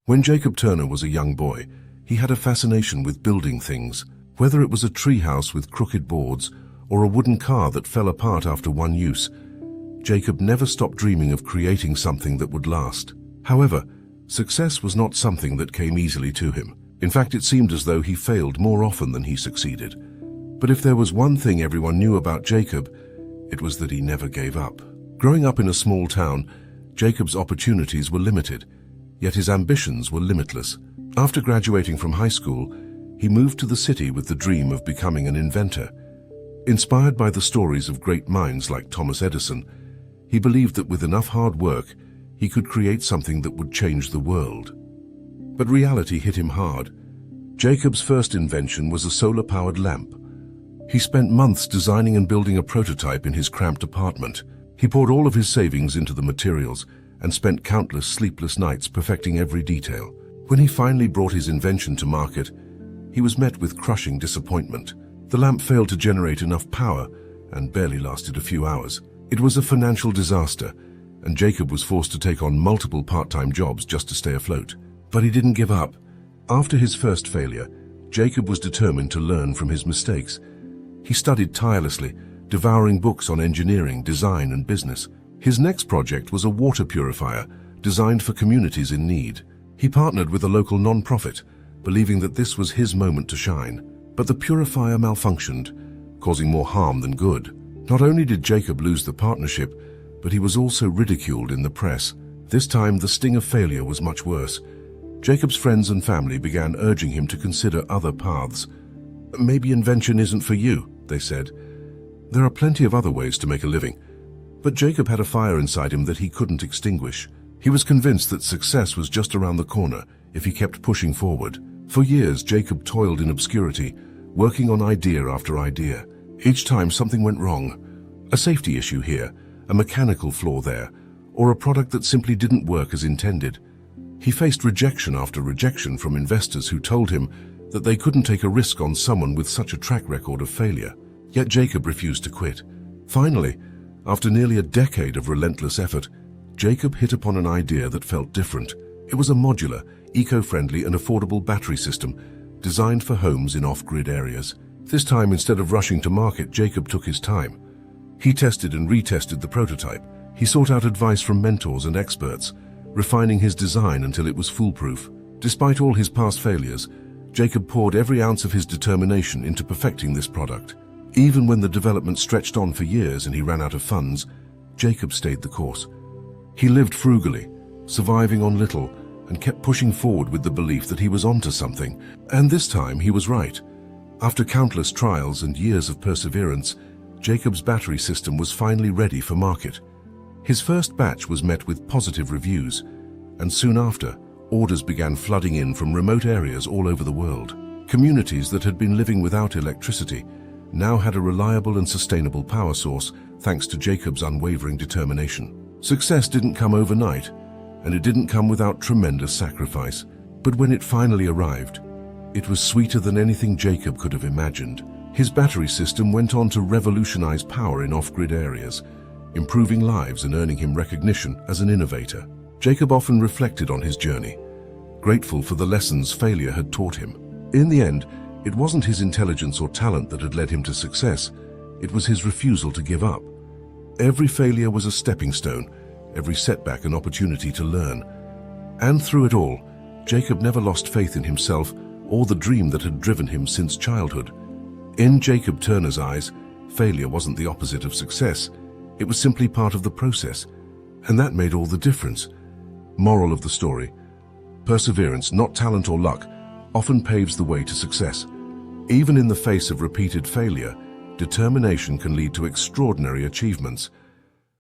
When Jacob Turner was a young boy, he had a fascination with building things. Whether it was a treehouse with crooked boards or a wooden car that fell apart after one use, Jacob never stopped dreaming of creating something that would last. However, success was not something that came easily to him. In fact, it seemed as though he failed more often than he succeeded. But if there was one thing everyone knew about Jacob, it was that he never gave up. Growing up in a small town, Jacob's opportunities were limited, yet his ambitions were limitless. After graduating from high school, he moved to the city with the dream of becoming an inventor. Inspired by the stories of great minds like Thomas Edison, he believed that with enough hard work, he could create something that would change the world. But reality hit him hard. Jacob's first invention was a solar-powered lamp. He spent months designing and building a prototype in his cramped apartment. He poured all of his savings into the materials and spent countless sleepless nights perfecting every detail. When he finally brought his invention to market, he was met with crushing disappointment. The lamp failed to generate enough power and barely lasted a few hours. It was a financial disaster, and Jacob was forced to take on multiple part-time jobs just to stay afloat. But he didn't give up. After his first failure, Jacob was determined to learn from his mistakes. He studied tirelessly, devouring books on engineering, design, and business. His next project was a water purifier designed for communities in need. He partnered with a local non-profit, believing that this was his moment to shine. But the purifier malfunctioned, causing more harm than good. Not only did Jacob lose the partnership, but he was also ridiculed in the press. This time, the sting of failure was much worse. Jacob's friends and family began urging him to consider other paths. "Maybe invention isn't for you," they said. "There are plenty of other ways to make a living." But Jacob had a fire inside him that he couldn't extinguish. He was convinced that success was just around the corner if he kept pushing forward. For years, Jacob toiled in obscurity, working on idea after idea. Each time something went wrong, a safety issue here, a mechanical flaw there, or a product that simply didn't work as intended. He faced rejection after rejection from investors who told him that they couldn't take a risk on someone with such a track record of failure. Yet Jacob refused to quit. Finally, after nearly a decade of relentless effort, Jacob hit upon an idea that felt different. It was a modular, eco-friendly and affordable battery system designed for homes in off-grid areas. This time, instead of rushing to market, Jacob took his time. He tested and retested the prototype. He sought out advice from mentors and experts, refining his design until it was foolproof. Despite all his past failures, Jacob poured every ounce of his determination into perfecting this product. Even when the development stretched on for years and he ran out of funds, Jacob stayed the course. He lived frugally, surviving on little, and kept pushing forward with the belief that he was onto something. And this time he was right. After countless trials and years of perseverance, Jacob's battery system was finally ready for market. His first batch was met with positive reviews, and soon after, orders began flooding in from remote areas all over the world. Communities that had been living without electricity now had a reliable and sustainable power source thanks to Jacob's unwavering determination. Success didn't come overnight, and it didn't come without tremendous sacrifice. But when it finally arrived, it was sweeter than anything Jacob could have imagined. His battery system went on to revolutionize power in off-grid areas, improving lives and earning him recognition as an innovator. Jacob often reflected on his journey, grateful for the lessons failure had taught him. In the end, it wasn't his intelligence or talent that had led him to success, it was his refusal to give up. Every failure was a stepping stone, every setback an opportunity to learn. And through it all, Jacob never lost faith in himself or the dream that had driven him since childhood. In Jacob Turner's eyes, failure wasn't the opposite of success, it was simply part of the process, and that made all the difference. Moral of the story: perseverance, not talent or luck, often paves the way to success. Even in the face of repeated failure, determination can lead to extraordinary achievements.